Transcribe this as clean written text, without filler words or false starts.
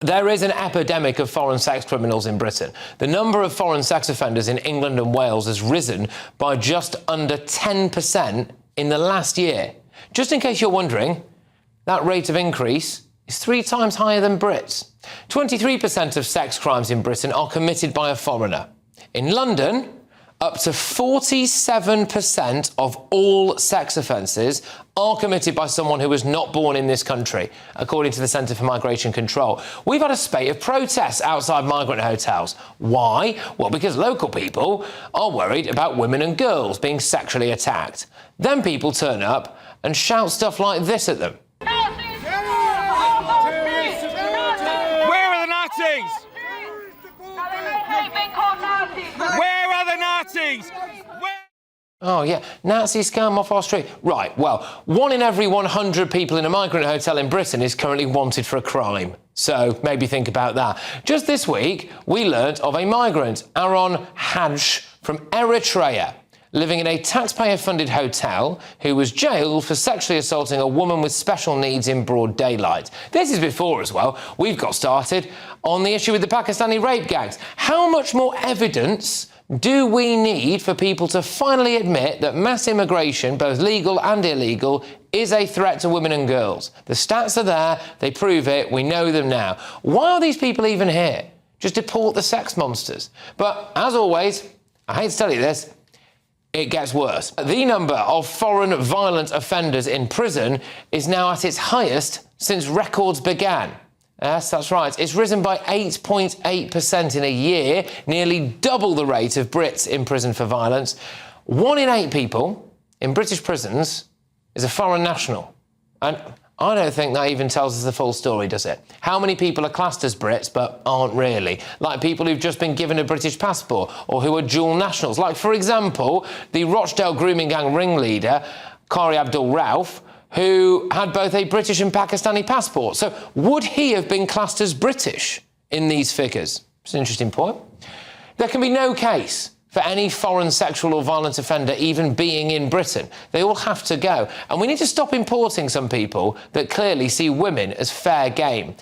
There is an epidemic of foreign sex criminals in Britain. The number of foreign sex offenders in England and Wales has risen by just under 10% in the last year. Just in case you're wondering, that rate of increase is 3 times higher than Brits. 23% of sex crimes in Britain are committed by a foreigner. In London, up to 47% of all sex offences are committed by someone who was not born in this country, according to the Centre for Migration Control. We've had a spate of protests outside migrant hotels. Why? Well, because local people are worried about women and girls being sexually attacked. Then people turn up and shout stuff like this at them. Where are the Nazis? Where are the Nazis? Oh, yeah, Nazi scum off our street. Right, well, 1 in every 100 people in a migrant hotel in Britain is currently wanted for a crime. So maybe think about that. Just this week, we learnt of a migrant, Aaron Hajj, from Eritrea, living in a taxpayer-funded hotel, who was jailed for sexually assaulting a woman with special needs in broad daylight. This is before, as well, we've got started on the issue with the Pakistani rape gangs. How much more evidence do we need for people to finally admit that mass immigration, both legal and illegal, is a threat to women and girls? The stats are there, they prove it, we know them now. Why are these people even here? Just deport the sex monsters. But, as always, I hate to tell you this, it gets worse. The number of foreign violent offenders in prison is now at its highest since records began. Yes, that's right. It's risen by 8.8% in a year, nearly double the rate of Brits in prison for violence. 1 in 8 people in British prisons is a foreign national. And I don't think that even tells us the full story, does it? How many people are classed as Brits but aren't really? Like people who've just been given a British passport or who are dual nationals. Like, for example, the Rochdale grooming gang ringleader, Qari Abdul Rauf, who had both a British and Pakistani passport. So would he have been classed as British in these figures? It's an interesting point. There can be no case for any foreign sexual or violent offender even being in Britain. They all have to go. And we need to stop importing some people that clearly see women as fair game.